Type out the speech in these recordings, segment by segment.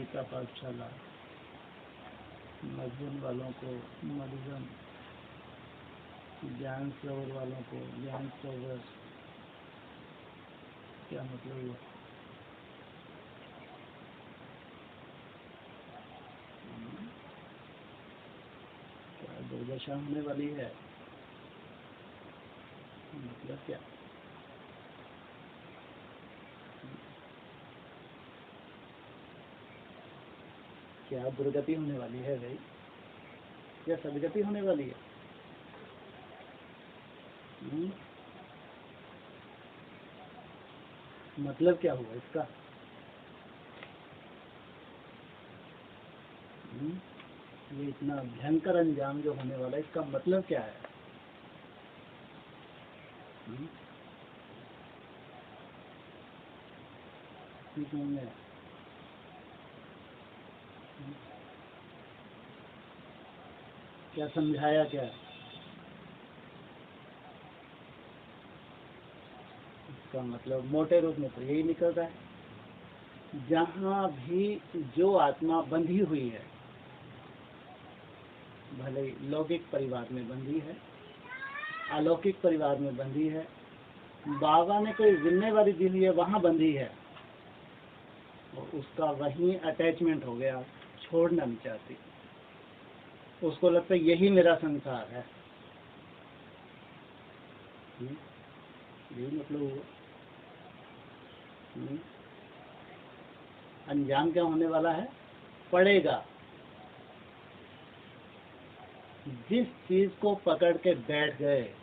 गीता पाठशाला, मधुबन वालों को मधुबन, ज्ञान सरोवर वालों को ज्ञान सरोवर, क्या मतलब हुआ? क्या दुर्दशा होने वाली है? मतलब क्या? क्या दुर्गति होने वाली है भाई, या सदगति होने वाली है? मतलब क्या हुआ इसका? ये इतना भयंकर अंजाम जो होने वाला है, इसका मतलब क्या है? ठीक है, क्या समझाया क्या? इसका मतलब मोटे रूप में तो यही निकलता है, जहाँ भी जो आत्मा बंधी हुई है, भले लौकिक परिवार में बंधी है, अलौकिक परिवार में बंधी है, बाबा ने कोई जिम्मेवारी दी हुई है वहाँ बंधी है, और उसका वहीं अटैचमेंट हो गया, छोड़ना नहीं चाहती, उसको लगता है यही मेरा संसार है। यही मतलब हुआ। अंजाम क्या होने वाला है? पड़ेगा। जिस चीज को पकड़ के बैठ गए,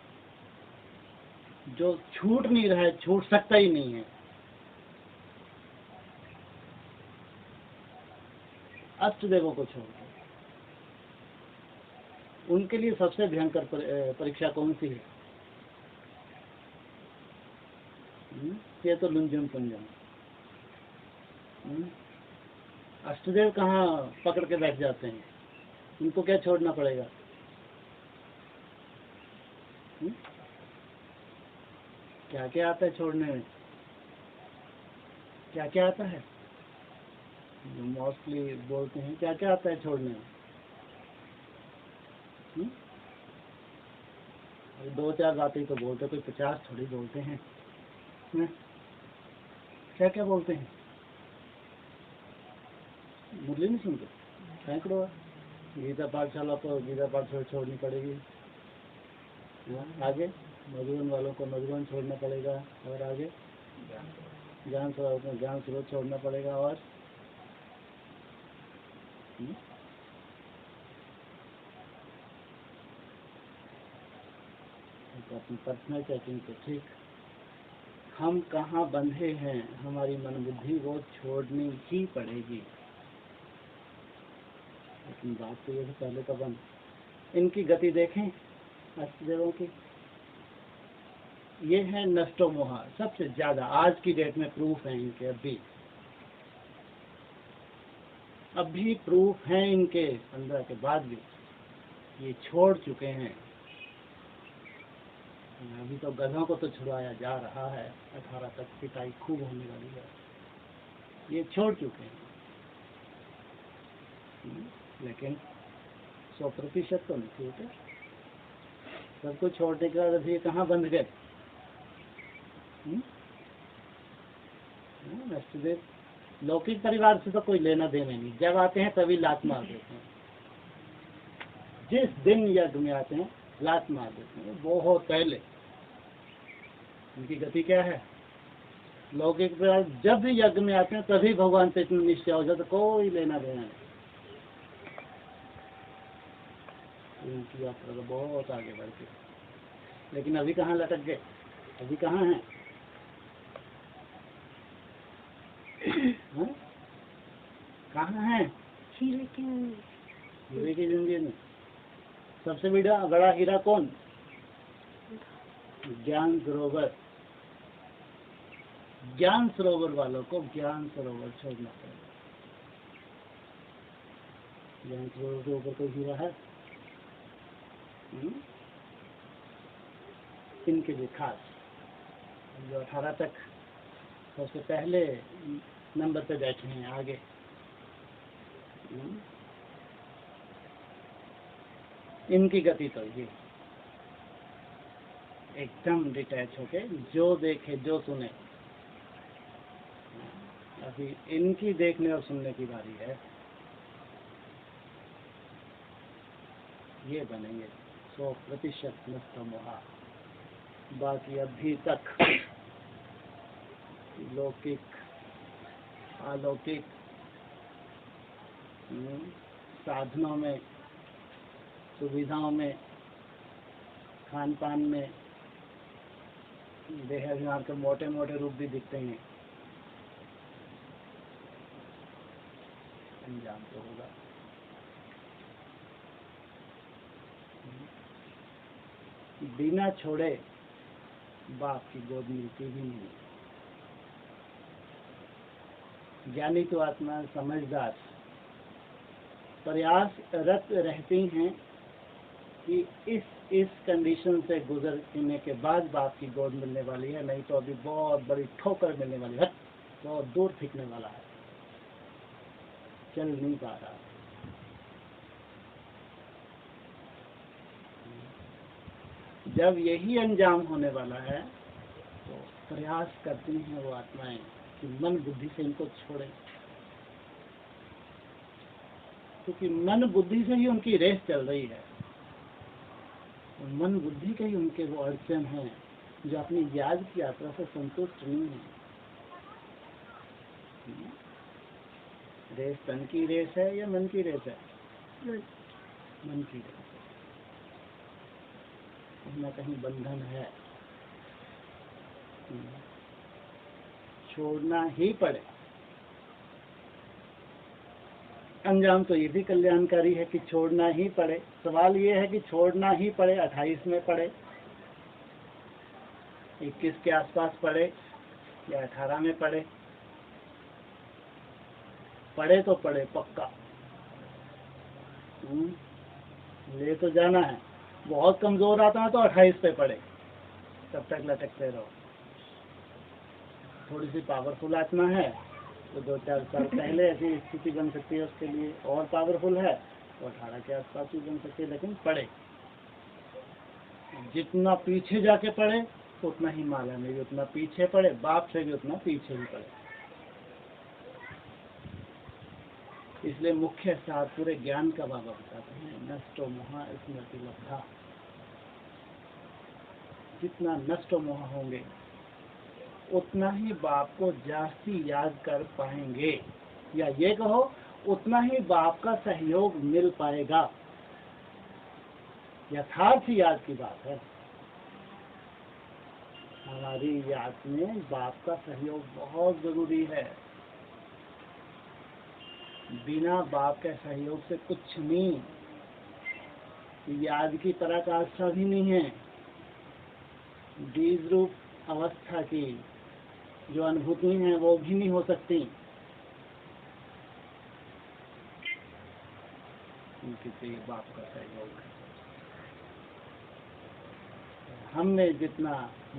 जो छूट नहीं रहा है, छूट सकता ही नहीं है, अष्टदेवों को छोड़ दो, उनके लिए सबसे भयंकर परीक्षा कौन सी है? ये तो लुंजन पुंजन। अष्टदेव कहाँ पकड़ के बैठ जाते हैं, उनको क्या छोड़ना पड़ेगा? क्या क्या आता है छोड़ने में? क्या क्या आता है? मोस्टली बोलते हैं क्या क्या आता है छोड़ने में? दो चार बातें तो बोलते, कोई 50 थोड़ी बोलते हैं। क्या क्या बोलते हैं? मुरली नहीं सुनते? सैकड़ों। गीता पाठशाला तो गीता पाठशाला छोड़नी पड़ेगी। आगे मधुबन वालों को मधुबन छोड़ना पड़ेगा, और आगे ज्ञान स्रोत को ज्ञान स्रोत छोड़ना पड़ेगा, और तो अपनी पर्सनल चेकिंग तो ठीक, हम कहाँ बंधे हैं, हमारी मन बुद्धि वो छोड़नी ही पड़ेगी। लेकिन बात तो ये है, पहले तो बंद। इनकी गति देखें अष्टदेवों की, ये है नष्टो मोहा, सबसे ज्यादा आज की डेट में प्रूफ है इनके। अभी प्रूफ है इनके 15 के बाद भी ये छोड़ चुके हैं। अभी तो गधों को तो छुड़ाया जा रहा है, 18 तक पिटाई खूब होने वाली है, ये छोड़ चुके हैं। लेकिन 100% तो नहीं छूटे। सब कुछ छोड़ने के बाद अभी कहाँ बंध गए? अष्टदेव लौकिक परिवार से तो कोई लेना देना नहीं, जब आते हैं तभी लात मार देते हैं, जिस दिन यज्ञ में आते हैं लात मार देते हैं, बहुत पहले। उनकी गति क्या है? लौकिक परिवार जब भी यज्ञ में आते हैं तभी भगवान से इतना निश्चय हो जाता, कोई लेना देना नहीं। उनकी यात्रा तो बहुत आगे बढ़ती है, लेकिन अभी कहाँ लटक गए? अभी कहाँ हैं? कहाँ हैं? हीरे की जिंदगी में सबसे बड़ा हीरा कौन? ज्ञान सरोवर। ज्ञान सरोवर वालों को ज्ञान सरोवर छोड़ना पड़ेगा। ज्ञान सरोवर के ऊपर कोई हीरा है? इनके लिए खास जो 18 तक सबसे पहले नंबर पे बैठे हैं, आगे इनकी गति तो ये एकदम डिटैच होके जो देखे जो सुने। अभी इनकी देखने और सुनने की बारी है। ये बनेंगे 100% नष्ट मोहा। बाकी अभी तक लौकिक अलौकिक साधनों में, सुविधाओं में, खान पान में देहाभिमान के मोटे मोटे रूप भी दिखते हैं। अंजाम तो होगा। बिना छोड़े बाप की गोद मिलती भी नहीं। ज्ञानी तो आत्मा समझदार प्रयासरत रहती हैं कि इस कंडीशन से गुजरने के बाद बाप की गोद मिलने वाली है, नहीं तो अभी बहुत बड़ी ठोकर मिलने वाली है, बहुत दूर फेंकने वाला है, चल नहीं पा रहा। जब यही अंजाम होने वाला है तो प्रयास करती हैं वो आत्माएं कि मन बुद्धि से इनको छोड़ें, क्योंकि मन बुद्धि से ही उनकी रेस चल रही है। मन बुद्धि के ही उनके वो अड़चन हैं जो अपनी याद की यात्रा से संतुष्ट नहीं है। रेस तन की रेस है या मन की रेस है? मन की रेस। कहीं ना कहीं बंधन है, छोड़ना ही पड़े। अंजाम तो ये भी कल्याणकारी है कि छोड़ना ही पड़े। सवाल ये है कि छोड़ना ही पड़े 28 में पड़े, 21 के आसपास पड़े या 18 में पड़े। पड़े तो पड़े पक्का, ले तो जाना है। बहुत कमजोर आता है तो 28 पे पड़े, तब तक लटकते रहो। थोड़ी सी पावरफुल आत्मा है तो 2-4 साल पहले ऐसी स्थिति बन सकती है उसके लिए, और पावरफुल है तो 18 के आसपास भी बन सकती है। लेकिन पढ़े, जितना पीछे जाके पढ़े उतना ही माला में भी उतना पीछे पढ़े, बाप से भी उतना पीछे ही पढ़े। इसलिए मुख्य सार पूरे ज्ञान का बाबा बताते हैं, नष्टो मोहा स्मृति लब्धा। जितना नष्टो मोह होंगे उतना ही बाप को जास्ती याद कर पाएंगे, या ये कहो उतना ही बाप का सहयोग मिल पाएगा। यथार्थ याद की बात है। हमारी याद में बाप का सहयोग बहुत जरूरी है। बिना बाप के सहयोग से कुछ नहीं। याद की पराकाष्ठा भी नहीं है। बीज रूप अवस्था की जो अनुभूति है वो भी नहीं हो सकती। उनके लिए बाप का सहयोग है। हमने जितना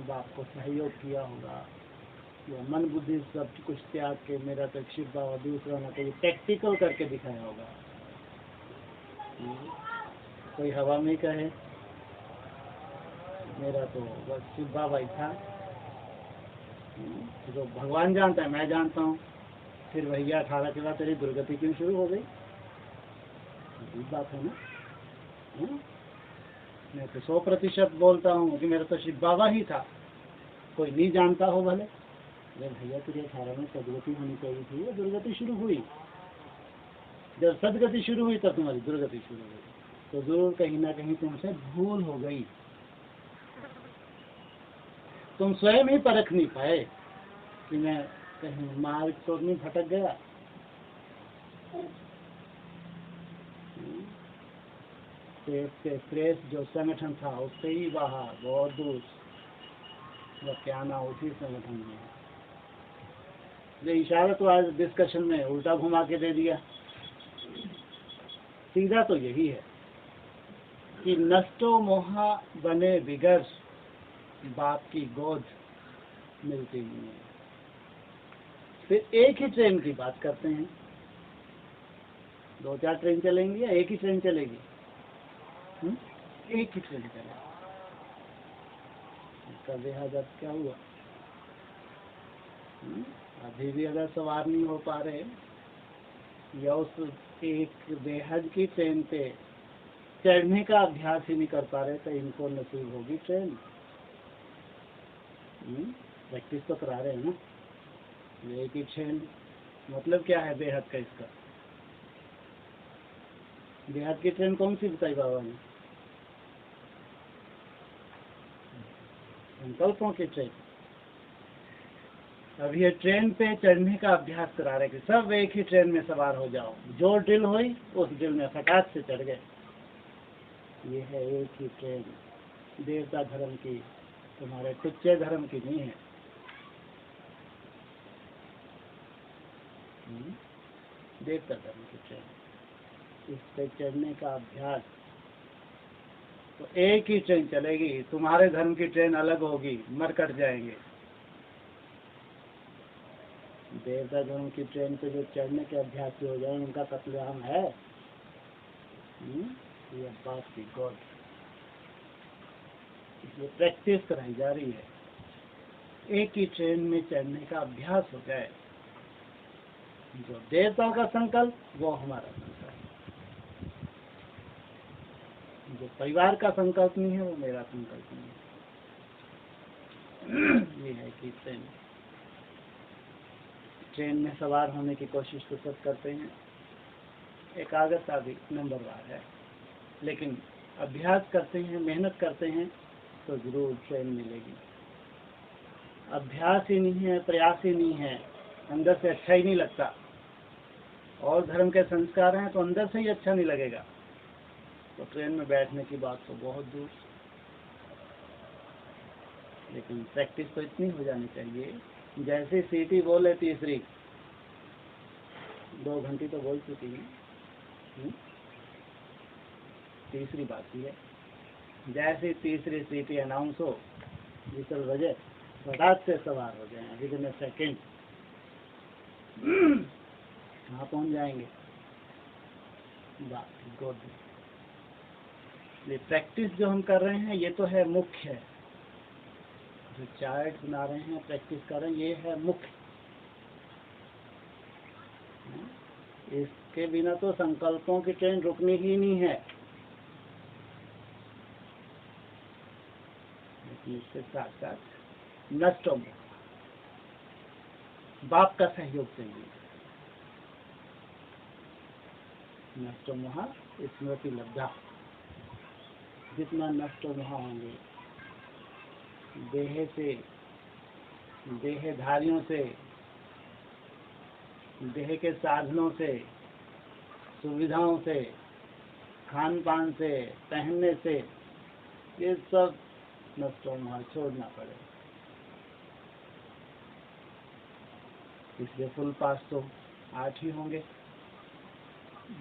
बाप को सहयोग किया होगा, या मन बुद्धि सब कुछ त्याग के मेरा तो शिव बाबा दूसरा ना कोई प्रैक्टिकल करके दिखाया होगा। कोई हवा में कहे मेरा तो बस शिव बाबा ही था, तो भगवान जानता है, मैं जानता हूँ। फिर भैया 18 के बाद तेरी दुर्गति क्यों शुरू हो गई? बात है ना। मैं तो 100% बोलता हूँ कि मेरा तो शिव बाबा ही था, कोई नहीं जानता हो भले। अरे भैया तेरी 18 में सदगति होनी चाहिए थी, दुर्गति शुरू हुई। जब सदगति शुरू हुई तब तुम्हारी दुर्गति शुरू हुई, तो जरूर कहीं ना कहीं तुमसे भूल हो गई। तुम स्वयं ही परख नहीं पाए कि मैं कहीं मार्ग तो नहीं भटक गया। प्रेस जो संगठन था उससे ही बाहर बहुत दूर, क्या ना उसी संगठन में। ये इशारा तो आज डिस्कशन में उल्टा घुमा के दे दिया। सीधा तो यही है कि नष्टो मोहा बने बिगर बाप की गोद मिलती नहीं है। फिर एक ही ट्रेन की बात करते हैं। 2-4 ट्रेन चलेंगी या एक ही ट्रेन चलेगी? एक ही ट्रेन चलेगी। इसका बेहद अब क्या हुआ? अभी भी अगर सवार नहीं हो पा रहे या उस एक बेहद की ट्रेन पे चढ़ने का अभ्यास ही नहीं कर पा रहे तो इनको नसीब होगी ट्रेन? प्रैक्टिस तो करा रहे हैं ना। ये कि ट्रेन मतलब क्या है बेहद का? इसका बेहद की ट्रेन कौन सी बताई बाबा ने? संकल्पों की ट्रेन। अब ये ट्रेन पे चढ़ने का अभ्यास करा रहे कि सब एक ही ट्रेन में सवार हो जाओ, जो ड्रिल हुई उस ड्रिल में फटाक से चढ़ गए। ये है एक ही ट्रेन, देवता धर्म की, तुम्हारे टुच्चे धर्म की नहीं है। देवता धर्म की ट्रेन, इस पे चढ़ने का अभ्यास। तो एक ही ट्रेन चलेगी, तुम्हारे धर्म की ट्रेन अलग होगी, मर कट जाएंगे। देवता धर्म की ट्रेन पे जो चढ़ने के अभ्यासी हो जाए उनका कत्लेआम है। ये बात की गॉड, इसलिए प्रैक्टिस कराई जा रही है। एक ही ट्रेन में चढ़ने का अभ्यास हो जाए। जो देवताओं का संकल्प वो हमारा संकल्प, जो परिवार का संकल्प नहीं है वो मेरा संकल्प नहीं है। ये है कि ट्रेन में सवार होने की कोशिश तो सब करते हैं, एकाग्रता भी नंबरवार है, लेकिन अभ्यास करते हैं, मेहनत करते हैं तो जरूर ट्रेन मिलेगी। अभ्यास ही नहीं है, प्रयास ही नहीं है, अंदर से अच्छा ही नहीं लगता, और धर्म के संस्कार हैं तो अंदर से ही अच्छा नहीं लगेगा, तो ट्रेन में बैठने की बात तो बहुत दूर। लेकिन प्रैक्टिस तो इतनी हो जानी चाहिए, जैसे सीटी बोले तीसरी, 2 घंटी तो बोल चुकी है, तीसरी बात है। जैसे तीसरी सीटी अनाउंस हो, विसल बजे, फटाक से सवार हो जाए, विदिन ए सेकेंड कहाँ पहुँच जाएंगे। बात गुड। ये प्रैक्टिस जो हम कर रहे हैं ये तो है मुख्य है, जो चार्ट बना रहे हैं, प्रैक्टिस कर रहे हैं, ये है मुख्य। इसके बिना तो संकल्पों की ट्रेन रुकनी ही नहीं है। लेकिन इसके साथ साथ नष्टों में बाप का सहयोग चाहिए। नष्टो मोहा स्मृति लब्धा, जितना नष्टो मोहा होंगे देह से, देहधारियों से, देह के साधनों से, सुविधाओं से, खान पान से, पहनने से, ये सब नष्टों मोहा छोड़ना पड़ेगा। इसलिए फुल पास तो 8 ही होंगे,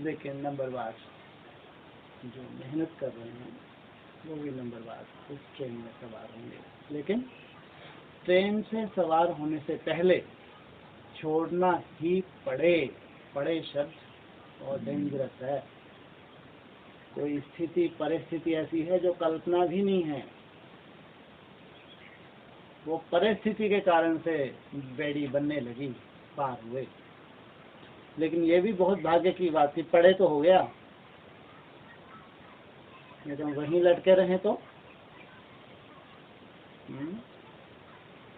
लेकिन नंबरवार जो मेहनत कर रहे हैं वो भी नंबरवार उस ट्रेन में सवार होंगे। लेकिन ट्रेन से सवार होने से पहले छोड़ना ही पड़े शब्द और डेंजरस है। कोई स्थिति परिस्थिति ऐसी है जो कल्पना भी नहीं है, वो परिस्थिति के कारण से बेड़ी बनने लगी, पार हुए। लेकिन ये भी बहुत भाग्य की बात थी, पढ़े तो हो गया, नहीं तो वहीं लटके रहे तो।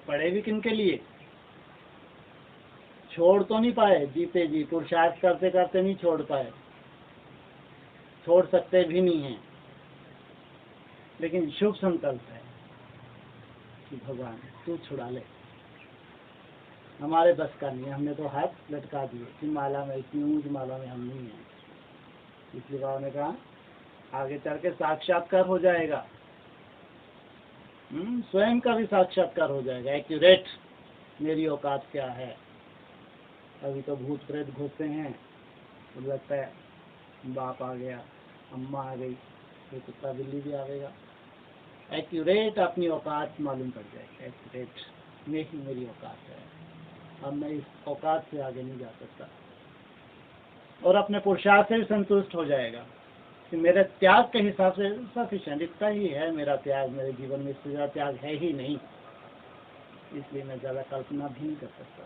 पढ़े भी किनके लिए? छोड़ तो नहीं पाए, जीते जी पुरुषार्थ करते करते नहीं छोड़ पाए, छोड़ सकते भी नहीं हैं, लेकिन शुभ संकल्प है कि भगवान तू छुड़ा ले, हमारे बस का नहीं है, हमने तो हाथ लटका दिए कि माला में, इतनी ऊंच माला में हम नहीं हैं। इसलिए बाबा ने कहा आगे चल के साक्षात्कार हो जाएगा, स्वयं का भी साक्षात्कार हो जाएगा, एक्यूरेट मेरी औकात क्या है। अभी तो भूत प्रेत घुसते हैं, तो लगता है बाप आ गया, अम्मा आ गई, तो कुत्ता बिल्ली भी आवेगा। एक्यूरेट अपनी औकात मालूम पड़ जाएगी, एक्यूरेट मेरी औकात है, अब मैं इस औकात से आगे नहीं जा सकता। और अपने पुरुषार्थ से भी संतुष्ट हो जाएगा कि मेरे त्याग के हिसाब से सफिशिएंट इतना ही है मेरा त्याग, मेरे जीवन में इससे ज़्यादा त्याग है ही नहीं, इसलिए मैं ज़्यादा कल्पना भी नहीं कर सकता।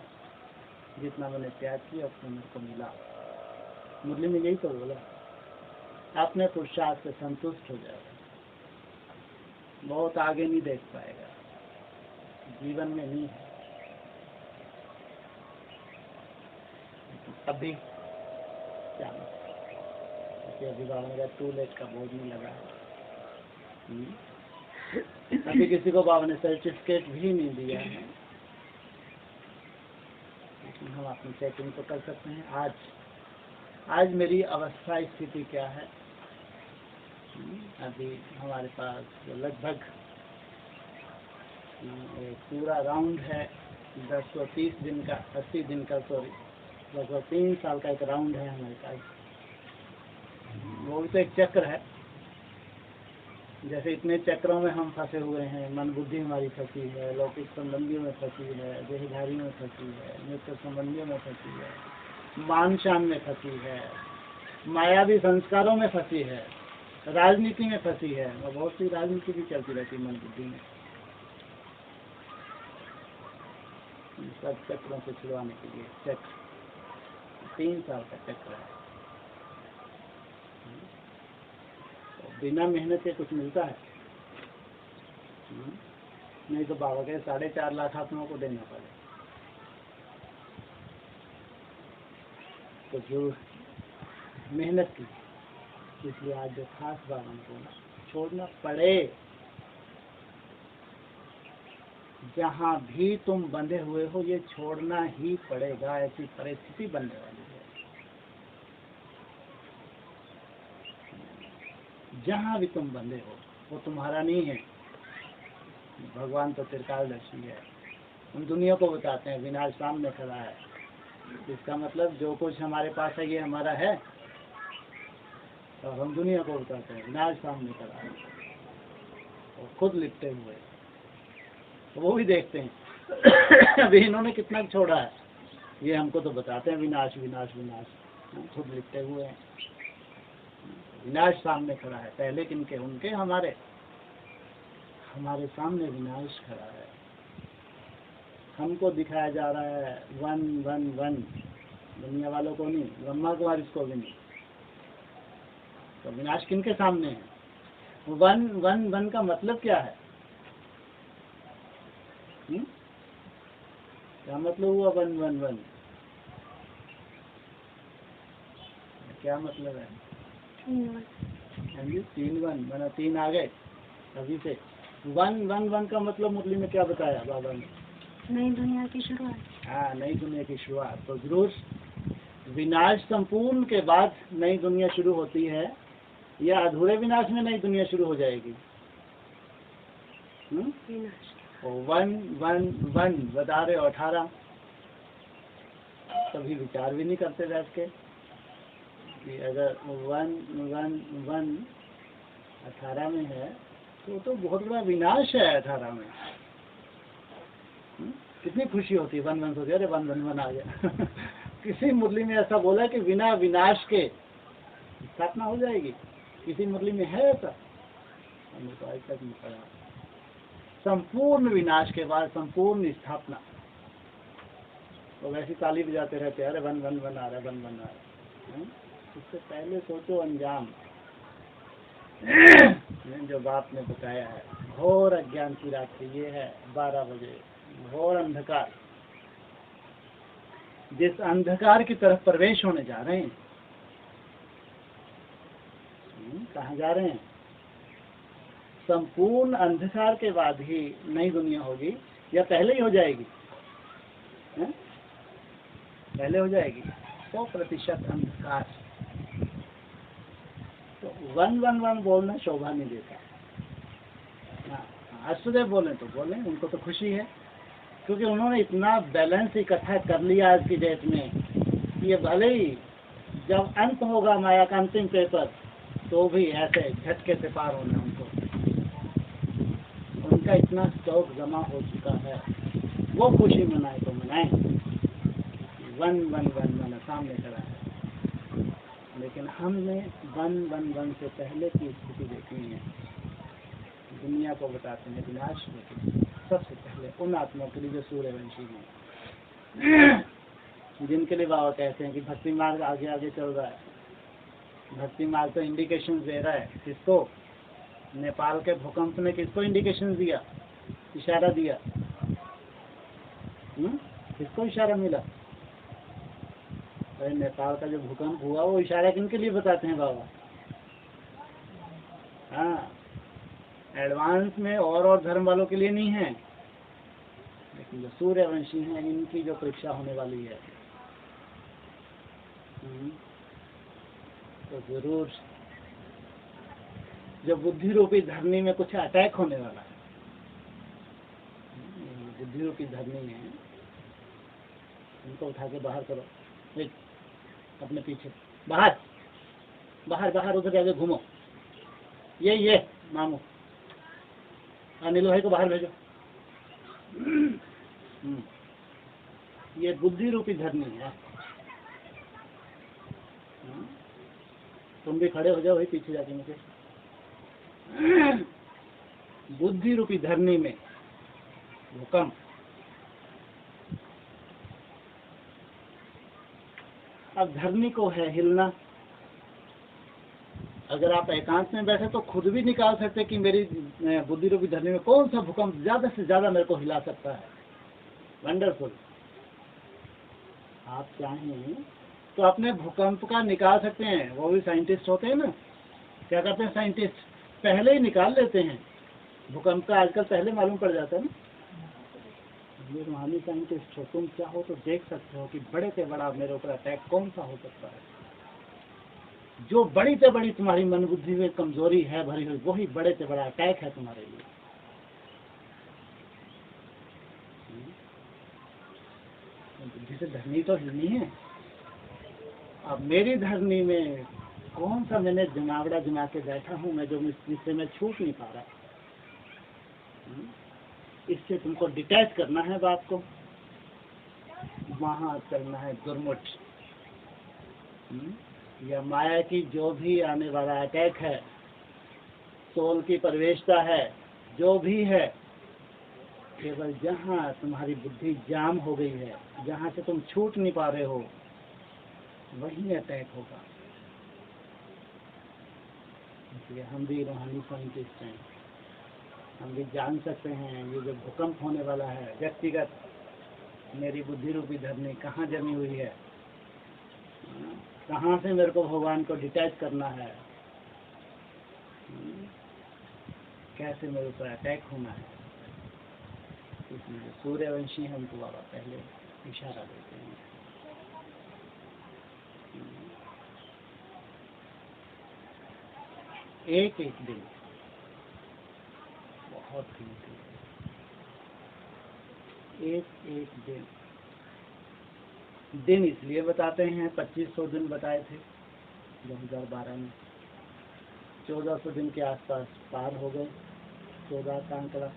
जितना मैंने त्याग किया उतना मेरे को मिला। मुरली में यही तो बोला, अपने पुरुषार्थ से संतुष्ट हो जाएगा, बहुत आगे नहीं देख पाएगा, जीवन में नहीं है। अभी क्या अभी बाबा मेरा टू लेट का बोर्ड नहीं लगा है। अभी किसी को बाबा ने सर्टिफिकेट भी नहीं दिया है, लेकिन हम अपनी चेकिंग तो कर सकते हैं। आज मेरी अवस्था स्थिति क्या है। अभी हमारे पास लगभग पूरा राउंड है 1030 दिन का, 80 दिन का, सॉरी लगभग 3 साल का एक राउंड है हमारे पास। वो भी तो एक चक्र है। जैसे इतने चक्रों में हम फंसे हुए हैं, मन बुद्धि हमारी फंसी है, लौकिक संबंधियों में फंसी है, देहधारियों में फंसी है, मित्र संबंधियों में फंसी है, मान शान में फंसी है, मायावी संस्कारों में फंसी है, राजनीति में फंसी है, और बहुत सी राजनीति भी चलती रहती है मन बुद्धि में। सब चक्रों से छुड़वाने के लिए चक्र 3 साल का चक्र है। बिना मेहनत के कुछ मिलता है नहीं, तो बाबा के 4.5 लाख आत्माओं को देना पड़े। तो जो मेहनत की, इसलिए आज जो खास बाबा को छोड़ना पड़े। जहाँ भी तुम बंधे हुए हो ये छोड़ना ही पड़ेगा, ऐसी परिस्थिति बनने वाली है। जहाँ भी तुम बंधे हो वो तुम्हारा नहीं है। भगवान तो त्रिकालदर्शी है, हम दुनिया को बताते हैं विनाश सामने खड़ा है। इसका मतलब जो कुछ हमारे पास है ये हमारा है, और हम दुनिया को बताते हैं विनाश सामने खड़ा है, और खुद लिपटे हुए तो वो भी देखते हैं अभी इन्होंने कितना छोड़ा है, ये हमको तो बताते हैं विनाश विनाश विनाश, खुद लिपटे हुए हैं। विनाश सामने खड़ा है, पहले किनके? उनके, हमारे सामने विनाश खड़ा है। हमको दिखाया जा रहा है 1 1 1, दुनिया वालों को नहीं, ब्रह्मा कुमारी को भी नहीं। तो विनाश किनके सामने है? 1 1 1 का मतलब क्या है? क्या मतलब हुआ 1 1 1? क्या मतलब है? 3 1 माना 3 आ गए अभी से। 1 1 1 का मतलब मुरली में क्या बताया बाबा ने? नई दुनिया की शुरुआत। हाँ, नई दुनिया की शुरुआत। तो जरूर विनाश संपूर्ण के बाद नई दुनिया शुरू होती है, या अधूरे विनाश में नई दुनिया शुरू हो जाएगी? 1 1 1 बता रहे हो 18, कभी विचार भी नहीं करते बैठ के कि अगर 1 1 1 18 में है तो बहुत बड़ा विनाश है 18 में। कितनी खुशी होती है 1 1 हो गया, अरे 1 1 1 आ गया किसी मुरली में ऐसा बोला कि बिना विनाश के स्थापना हो जाएगी? किसी मुरली में है ऐसा? हमने तो आज तक नहीं पढ़ा। संपूर्ण विनाश के बाद संपूर्ण स्थापना। तो वैसी ताली बजाते रहते हैं, अरे 1 1 1 आ रहा है, 1 1 आ रहा है। उससे पहले सोचो अंजाम जो बाप ने बताया है। घोर अज्ञान की रात्रि ये है 12 बजे, घोर अंधकार। जिस अंधकार की तरफ प्रवेश होने जा रहे हैं, कहाँ जा रहे हैं? संपूर्ण अंधकार के बाद ही नई दुनिया होगी, या पहले ही हो जाएगी? पहले हो जाएगी। 100% अंधकार। तो 1 1 1 बोलना शोभा नहीं देता। अष्टदेव बोले तो बोले, उनको तो खुशी है, क्योंकि उन्होंने इतना बैलेंस इकट्ठा कर लिया आज की डेट में। ये भले ही जब अंत होगा माया का अंतिम पेपर, तो भी ऐसे झटके से पार होना उनको। उनका इतना स्टॉक जमा हो चुका है, वो खुशी मनाए तो मनाए। 1 1 1 1 सामने खड़ा है। लेकिन हमने वन से पहले की स्थिति देखनी है। दुनिया को बताते हैं विनाश होगी सबसे पहले उन आत्माओं के लिए जो सूर्यवंशी हैं, जिनके लिए बाबा कहते हैं कि भक्ति मार्ग आगे आगे चल रहा है। भक्ति मार्ग तो इंडिकेशन दे रहा है किसको? नेपाल के भूकंप ने किसको इंडिकेशन दिया, इशारा दिया? किसको इशारा मिला? अरे नेपाल का जो भूकंप हुआ वो इशारा किनके लिए बताते हैं बाबा? हाँ, एडवांस में और धर्म वालों के लिए नहीं है, लेकिन जो सूर्यवंशी हैं इनकी जो परीक्षा होने वाली है, तो जरूर जो बुद्धि रूपी धरनी में कुछ अटैक होने वाला है। बुद्धि रूपी धरनी है, उनको उठा के बाहर करो, एक अपने पीछे बाहर बाहर बाहर उधर जाके घूमो। ये मामू अनिल भाई को बाहर भेजो। ये बुद्धि रूपी धरनी है। तुम भी खड़े हो जाओ भाई पीछे जाके मुझे। बुद्धि रूपी धरनी में भूकंप। अब धरनी को है हिलना। अगर आप एकांत में बैठे तो खुद भी निकाल सकते कि मेरी बुद्धि रूपी धरनी में कौन सा भूकंप ज्यादा से ज्यादा मेरे को हिला सकता है। वंडरफुल। आप चाहें तो अपने भूकंप का निकाल सकते हैं। वो भी साइंटिस्ट होते हैं ना, क्या करते हैं साइंटिस्ट, पहले ही निकाल लेते हैं भूकंप का। आजकल पहले मालूम पड़ जाता है ना। ये रूहानी साइंटिस्ट हो, तुम चाहो तो देख सकते हो कि बड़े से बड़ा मेरे ऊपर अटैक कौन सा हो सकता है। जो बड़ी से बड़ी तुम्हारी मन बुद्धि में कमजोरी है भरी हुई, वही बड़े से बड़ा अटैक है तुम्हारे लिए। बुद्धि से धरनी तो हिलनी है। अब मेरी धरनी में कौन सा मैंने दिमागड़ा दिमाग के बैठा हूँ मैं, जो जिससे मैं छूट नहीं पा रहा। इससे तुमको डिटैच करना है बात को, वहाँ करना है गुरमुठ। या माया की जो भी आने वाला अटैक है, सोल की प्रवेशता है, जो भी है, केवल जहाँ तुम्हारी बुद्धि जाम हो गई है, जहाँ से तुम छूट नहीं पा रहे हो, वही अटैक होगा। इसलिए हम भी रूहानी साइंटिस्ट हैं, हम भी जान सकते हैं ये जो भूकंप होने वाला है व्यक्तिगत, मेरी बुद्धि रूपी धरनी कहाँ जमी हुई है, कहाँ से मेरे को भगवान को डिटैच करना है, कैसे मेरे ऊपर अटैक होना है। इसलिए सूर्यवंशी हमको बाबा पहले इशारा देते हैं। एक एक दिन बहुत कीमती है। एक एक दिन इसलिए बताते हैं, 2500 दिन बताए थे 2012 में, 1400 दिन के आसपास पार हो गए, 14 का आंकड़ा।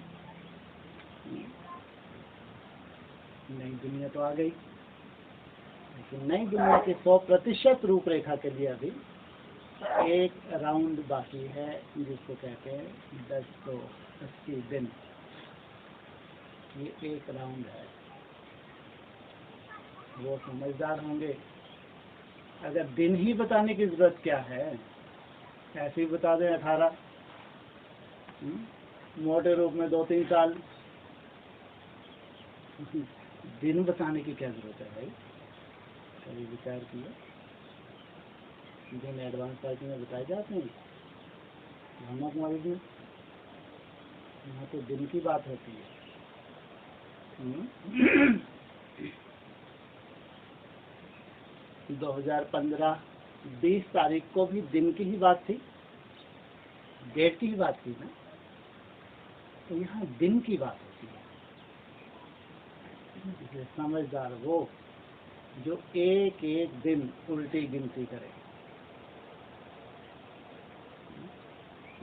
नई दुनिया तो आ गई, लेकिन नई दुनिया के 100% रूपरेखा के लिए अभी एक राउंड बाकी है, जिसको कहते हैं 1080 दिन। ये एक राउंड है। वो समझदार होंगे। अगर दिन ही बताने की जरूरत क्या है, ऐसे ही बता दें 18, मोटे रूप में 2-3 साल। दिन बताने की क्या जरूरत है भाई? कभी विचार किया? दिन एडवांस पार्टी में बताए जाते हैं, ब्रह्मा कुमारी में यहाँ तो दिन की बात होती है। 2015 20 तारीख को भी दिन की ही बात थी, डेट की ही बात थी ना। तो यहाँ दिन की बात होती है। समझदार वो जो एक एक दिन उल्टी गिनती करे।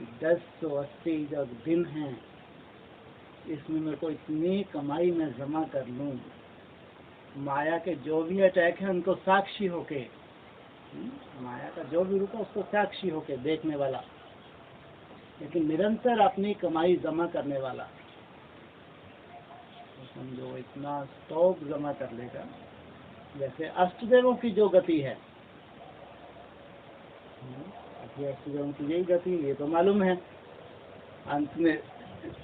1080 जब दिन हैं, इसमें मेरे को इतनी कमाई मैं जमा कर लूँ, माया के जो भी अटैक हैं उनको साक्षी होके माया का जो भी रूप है उसको साक्षी होके देखने वाला, लेकिन निरंतर अपनी कमाई जमा करने वाला। तो समझो इतना स्टॉक जमा कर लेगा। जैसे अष्टदेवों की जो गति है, अष्टदेवों की यही गति, ये तो मालूम है। अंत में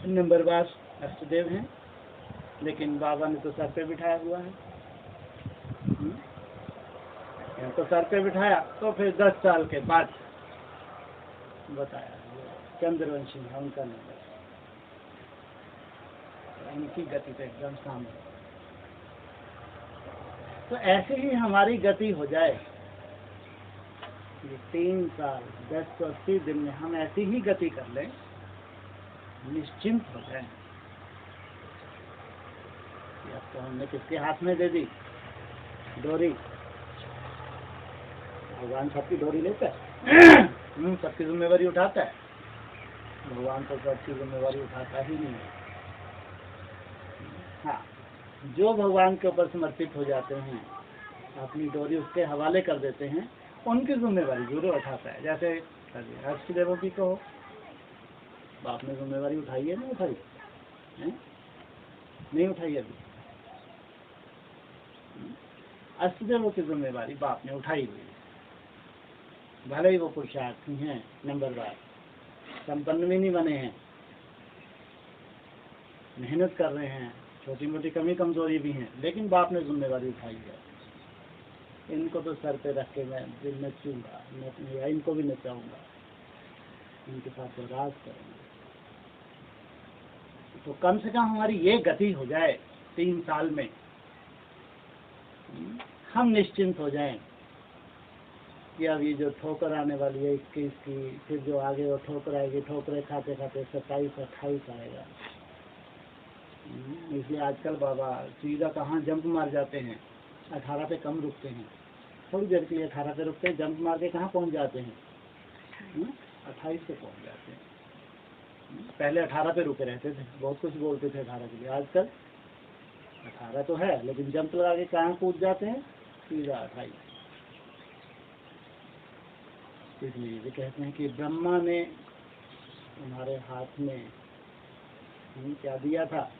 नंबरवार अष्टदेव हैं, लेकिन बाबा ने तो सर पे बिठाया हुआ है। तो सर पे बिठाया तो फिर 10 साल के बाद बताया चंद्रवंशी है उनका नंबर, उनकी गति तो एकदम सामने। तो ऐसे ही हमारी गति हो जाए, ये 3 साल 1080 दिन में हम ऐसी ही गति कर लें, निश्चिंत हो जाए। अब तो हमने किसके हाथ में दे दी डोरी? भगवान सबकी डोरी लेता है, सबकी जिम्मेवारी उठाता है। भगवान तो सबकी जिम्मेवारी उठाता ही नहीं है। हाँ, जो भगवान के ऊपर समर्पित हो जाते हैं, अपनी डोरी उसके हवाले कर देते हैं, उनकी जिम्मेवारी जरूर उठाता है। जैसे अष्टदेवों की कहो, बाप ने जिम्मेवारी उठाई है, नहीं उठाई है? नहीं उठाई अभी। अष्टदेवों की जिम्मेवारी बाप ने उठाई हुई है। भले ही वो पुरुषार्थी हैं, नंबरवार, संपन्न भी नहीं बने हैं, मेहनत कर रहे हैं, छोटी मोटी कमी कमजोरी भी हैं, लेकिन बाप ने जिम्मेवारी उठाई है। इनको तो सर पे रख के मैं दिल नचूंगा, या इनको भी नचाऊंगा, इनके साथ तो राज करूंगा। तो कम से कम हमारी ये गति हो जाए 3 साल में, हम निश्चिंत हो जाएं कि अब ये जो ठोकर आने वाली है 21 की, फिर जो आगे वो ठोकर आएगी, ठोकरे खाते खाते 27-28 आएगा। इसलिए आजकल बाबा सीधा कहाँ जंप मार जाते हैं, 18 पे कम रुकते हैं। थोड़ी देर के लिए 18 पे रुकते हैं, जंप मार के कहाँ पहुँच जाते हैं? 28 पे पहुँच जाते हैं। पहले 18 पे रुके रहते थे, बहुत कुछ बोलते थे 18 के लिए। आजकल 18 तो है, लेकिन जंप लगा के कहाँ कूद जाते हैं? सीधा 28। इसलिए ये कहते हैं कि ब्रह्मा ने तुम्हारे हाथ में क्या दिया था?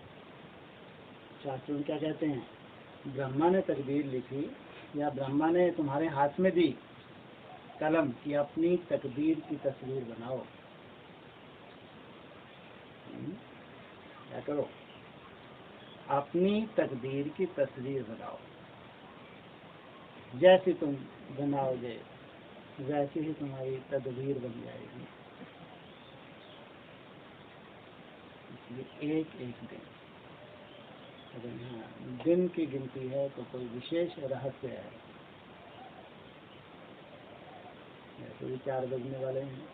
शास्त्र में क्या कहते हैं? ब्रह्मा ने तकदीर लिखी, या ब्रह्मा ने तुम्हारे हाथ में दी कलम कि अपनी तकदीर की तस्वीर बनाओ। क्या करो? अपनी तकदीर की तस्वीर बनाओ। जैसी तुम बनाओगे वैसी ही तुम्हारी तदबीर बन जाएगी। इसलिए एक एक दिन, अगर यहाँ दिन की गिनती है तो कोई विशेष रहस्य है। तो ये 4 बजने वाले हैं,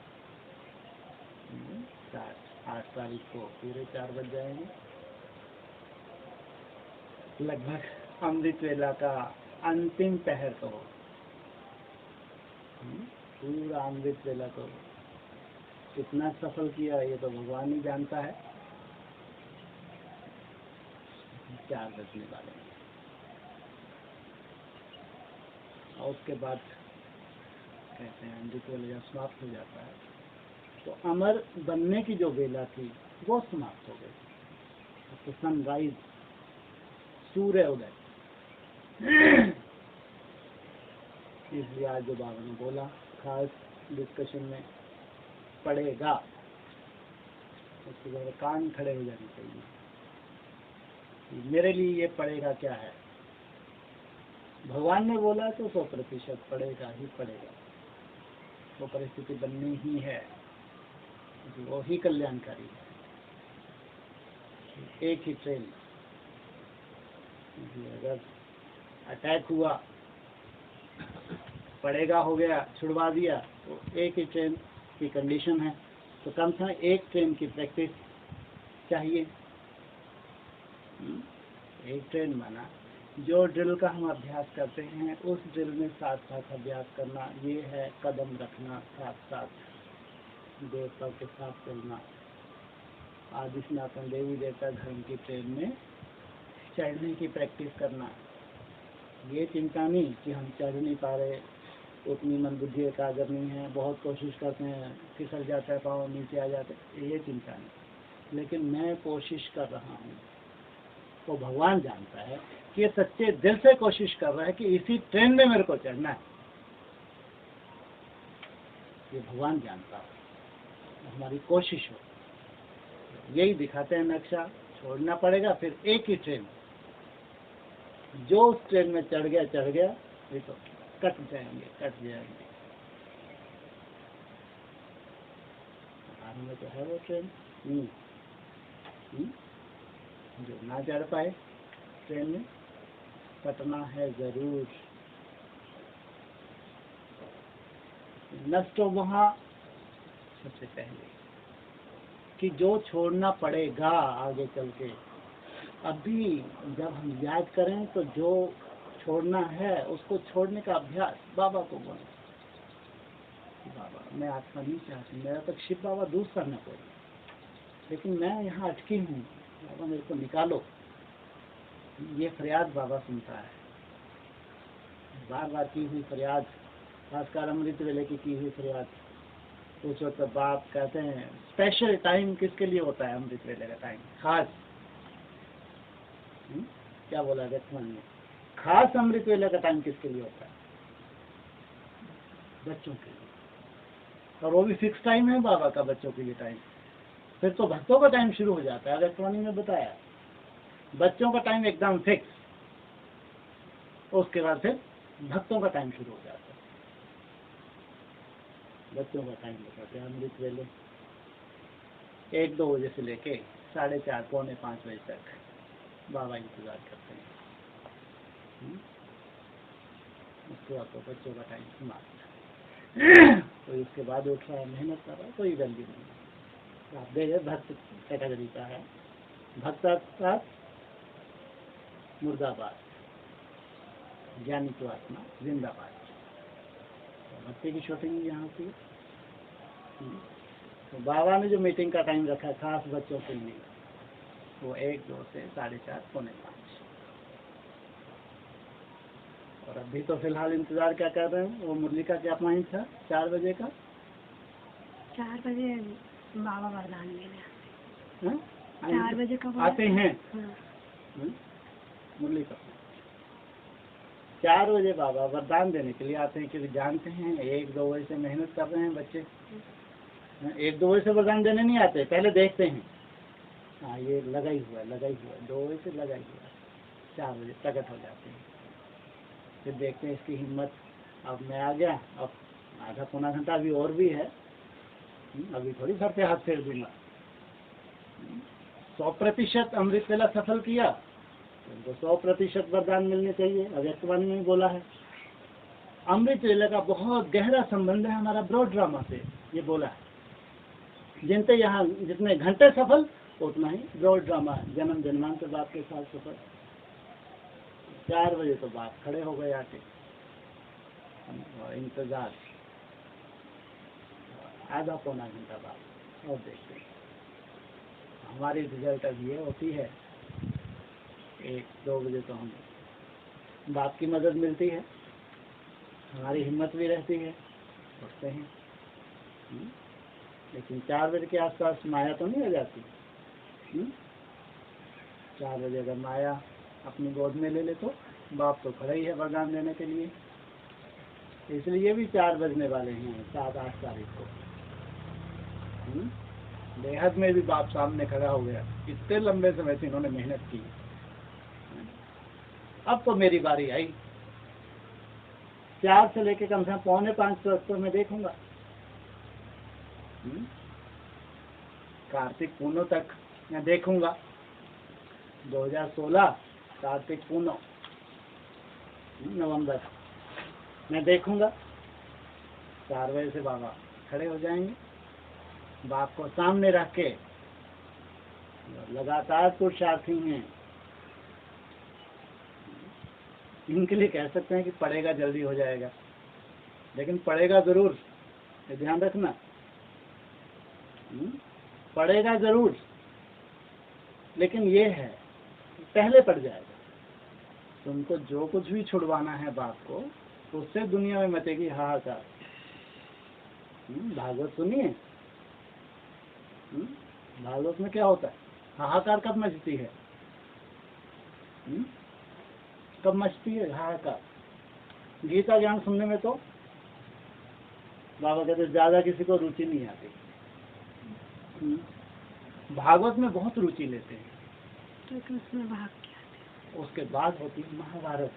8 तारीख को पूरे 4 बज जाएंगे। लगभग अमृत वेला का अंतिम पहर तो पूरा अमृत वेला तो कितना सफल किया ये तो भगवान ही जानता है। 4 बजने वाले हैं और उसके बाद कहते हैं अमृत वेला समाप्त हो जाता है, तो अमर बनने की जो वेला थी वो समाप्त हो गई। तो सनराइज, सूर्य उदय। इसलिए आज जो बाबा ने बोला खास डिस्कशन में पड़ेगा, उसके बाद कान खड़े हो जाने चाहिए। मेरे लिए ये पड़ेगा क्या है? भगवान ने बोला तो 100% पड़ेगा ही पड़ेगा। वो परिस्थिति बननी ही है, वो ही कल्याणकारी है। एक ही ट्रेन, अगर अटैक हुआ, पड़ेगा हो गया, छुड़वा दिया, तो एक ही ट्रेन की कंडीशन है। तो कम से कम एक ट्रेन की प्रैक्टिस चाहिए। एक ट्रेन माना जो ड्रिल का हम अभ्यास करते हैं, उस ड्रिल में साथ साथ अभ्यास करना, ये है कदम रखना, साथ साथ देवताओं के साथ चलना, आदि सनातन देवी देवता धर्म की ट्रेन में चढ़ने की प्रैक्टिस करना। ये चिंता नहीं कि हम चढ़ नहीं पा रहे, उतनी मन बुद्धि एकाग्र नहीं है, बहुत कोशिश करते हैं, फिसल जाता है, पाँव नीचे आ जाते हैं, ये चिंता नहीं। लेकिन मैं कोशिश कर रहा हूँ, तो भगवान जानता है कि ये सच्चे दिल से कोशिश कर रहा है कि इसी ट्रेन में मेरे को चढ़ना है। ये भगवान जानता है, हमारी कोशिश हो, यही दिखाते हैं नक्शा। छोड़ना पड़ेगा, फिर एक ही ट्रेन, जो उस ट्रेन में चढ़ गया, ये तो कट जाएंगे। में तो है वो ट्रेन, जो ना चढ़ पाए ट्रेन में, कटना है जरूर। नष्ट वहाँ सबसे पहले कि जो छोड़ना पड़ेगा आगे चल के। अभी जब हम याद करें तो जो छोड़ना है उसको छोड़ने का अभ्यास बाबा को बोले, बाबा मैं आत्मा नहीं चाहती, मेरा तो शिव बाबा दूर करना पड़ेगा, लेकिन मैं यहाँ अटकी हूँ, बाबा मेरे को निकालो। ये फरियाद बाबा सुनता है, बार बार की हुई फरियाद, खासकर अमृत वेले की हुई फरियाद। उस वक्त बाप कहते हैं स्पेशल टाइम किसके लिए होता है? अमृत वेले का टाइम खास। क्या बोला व्यक्तमान ने? खास अमृत वेले का टाइम किसके लिए होता है? बच्चों के लिए। और वो भी फिक्स टाइम है बाबा का, बच्चों के लिए टाइम। फिर तो भक्तों का टाइम शुरू हो जाता है। व्यक्तवाणी में बताया बच्चों का टाइम एकदम फिक्स, उसके बाद फिर भक्तों का टाइम शुरू हो जाता है। बच्चों का टाइम बताते हैं अमृत वेले 1-2 बजे से लेके 4:30 पौने 5 बजे तक बाबा इंतजार करते हैं। उसके बाद तो बच्चों का टाइम समाप्त। तो इसके बाद उठ रहा है, मेहनत कर रहा है, कोई गलती नहीं। आप देखिए भक्त कैटेगरी का है, भक्त अर्थात मुर्दाबाद, ज्ञानी तो आत्मा जिंदाबाद। भक्ति की शूटिंग यहाँ की। तो बाबा ने जो मीटिंग का टाइम रखा है खास बच्चों के लिए, वो 1-2 से 4:30 पौने 5। और अभी तो फिलहाल इंतजार क्या कर रहे हैं? वो मुरली का क्या पॉइंट था 4 बजे का? 4 बजे बाबा वरदान देने 4 बजे का आते हैं। मुरली का 4 बजे बाबा वरदान देने के लिए आते हैं, क्योंकि जानते हैं 1-2 बजे से मेहनत कर रहे हैं बच्चे। 1-2 बजे से वरदान देने नहीं आते, पहले देखते हैं हाँ ये लगा ही हुआ 2 बजे से लगा ही हुआ, 4 बजे प्रकट हो जाते हैं। फिर देखते हैं इसकी हिम्मत। अब मैं आ गया, अब आधा पौना घंटा अभी और भी है, अभी थोड़ी सर पे हाथ फेर दूंगा। 100% अमृत वेला सफल किया, उनको 100% वरदान मिलने चाहिए। अव्यक्तवाणी में बोला है अमृत वेला का बहुत गहरा संबंध है हमारा ब्रॉड ड्रामा से, ये बोला है। जिनते यहाँ जितने घंटे सफल उतना ही ब्रॉड ड्रामा है, जन्म जन्मांतर बाप के साथ सफल। 4 बजे तो बाप खड़े हो गए आके, इंतजार आधा पौना घंटा बाद और देखते हैं। हमारी रिजल्ट अब ये होती है 1-2 बजे तो हम बाप की मदद मिलती है, हमारी हिम्मत भी रहती है, उठते हैं। लेकिन 4 बजे के आसपास माया तो नहीं आ जाती। 4 बजे अगर माया अपनी गोद में ले ले तो बाप तो खड़ा ही है वरदान देने के लिए। इसलिए भी 4 बजने वाले हैं 7-8 तारीख को। बेहद में भी बाप सामने खड़ा हो गया, इतने लंबे समय से इन्होंने मेहनत की, अब तो मेरी बारी आई। 4 से लेके कम से कम पौने 5 तक तो मैं देखूंगा। कार्तिक पूर्णो तक मैं देखूंगा। 2016 कार्तिक पूर्णो नवंबर मैं देखूंगा। 4 बजे से बाबा खड़े हो जाएंगे, बाप को सामने रख के लगातार पुरुषार्थी हैं। इनके लिए कह सकते हैं कि पढ़ेगा जल्दी हो जाएगा, लेकिन पढ़ेगा जरूर, ये ध्यान रखना। पढ़ेगा जरूर, लेकिन ये है पहले पढ़ जाएगा। तुमको जो कुछ भी छुड़वाना है बाप को, उससे दुनिया में मचेगी हाहाकार। भागवत सुनिए, भागवत में क्या होता है? हाहाकार कब मचती है? कब मचती है हाहाकार? गीता ज्ञान सुनने में तो बाबा कहते ज्यादा किसी को रुचि नहीं आती। भागवत में बहुत रुचि लेते हैं। तो उसमें भाग क्या? उसके बाद होती है महाभारत।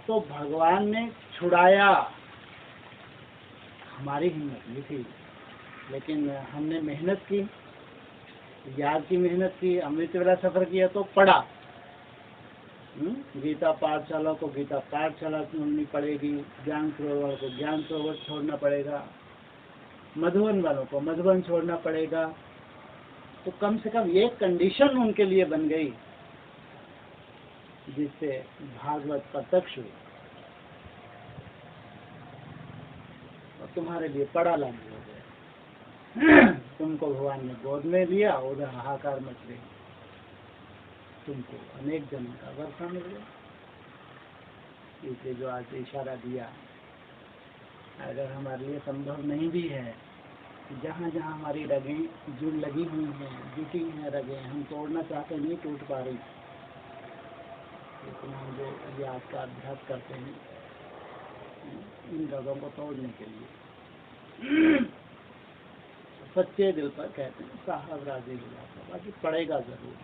तो भगवान ने छुड़ाया, हमारी हिम्मत नहीं थी, लेकिन हमने मेहनत की, याद की मेहनत की, अमृत वेला सफर किया तो पढ़ा। गीता पाठशाला को गीता पाठशाला छोड़नी पड़ेगी, ज्ञान सरोवर को ज्ञान सरोवर छोड़ना पड़ेगा, मधुबन वालों को मधुबन छोड़ना पड़ेगा। तो कम से कम ये कंडीशन उनके लिए बन गई जिससे भागवत प्रत्यक्ष हुई और तुम्हारे लिए पड़ा लागू हो गया। तुमको भगवान ने गोद में लिया, उधर हाहाकार मच गई, तुमको अनेक जन्म का वर्षा मिल गया। इसलिए जो आज इशारा दिया, अगर हमारे लिए संभव नहीं भी है, जहाँ जहाँ हमारी रगें जुड़ लगी हुई हैं, जुटी हैं रगें, हम तोड़ना चाहते नहीं टूट पा रही, लेकिन हम जो याद का अभ्यास करते हैं इन रगों को तोड़ने के लिए सच्चे दिल पर कहते हैं साहब राजी गुलाब, बाकी पड़ेगा जरूर।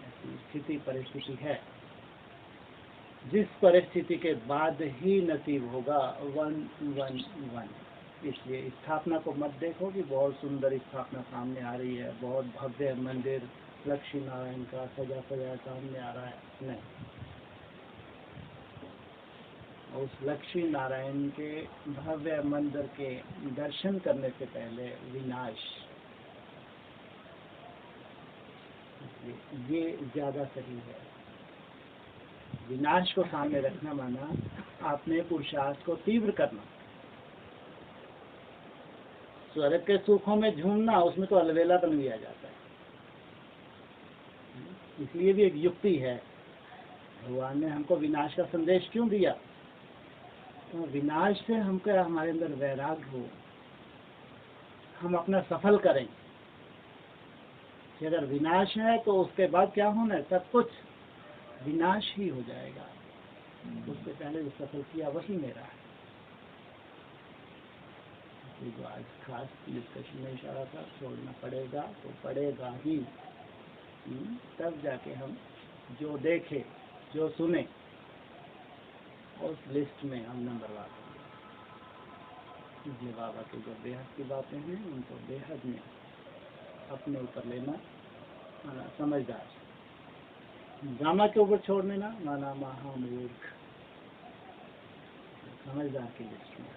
ऐसी स्थिति परिस्थिति है जिस परिस्थिति के बाद ही नसीब होगा 1-1-1। इसलिए स्थापना को मत देखो कि बहुत सुंदर स्थापना सामने आ रही है, बहुत भव्य मंदिर लक्ष्मी नारायण का सजा सजा सामने आ रहा है, नहीं। उस लक्ष्मी नारायण के भव्य मंदिर के दर्शन करने से पहले विनाश, ये ज्यादा सही है। विनाश को सामने रखना माना आपने पुरुषार्थ को तीव्र करना। स्वर्ग के सुखों में झूमना, उसमें तो अलवेलापन भी आ जाता है। इसलिए भी एक युक्ति है, भगवान ने हमको विनाश का संदेश क्यों दिया? तो विनाश से हमको हमारे अंदर वैराग्य हो, हम अपना सफल करें कि अगर विनाश है तो उसके बाद क्या होना है? सब कुछ विनाश ही हो जाएगा। उससे पहले जो सफल किया वही मेरा है। जो आज खास डिस्कशन में इशारा था, छोड़ना पड़ेगा तो पड़ेगा ही, तब जाके हम जो देखे जो सुने उस लिस्ट में हम नंबर ला देंगे। बाबा की जो बेहद की बातें हैं उनको बेहद में अपने ऊपर लेना माना समझदार, ड्रामा के ऊपर छोड़ देना माना महामूर्ख। समझदार की लिस्ट में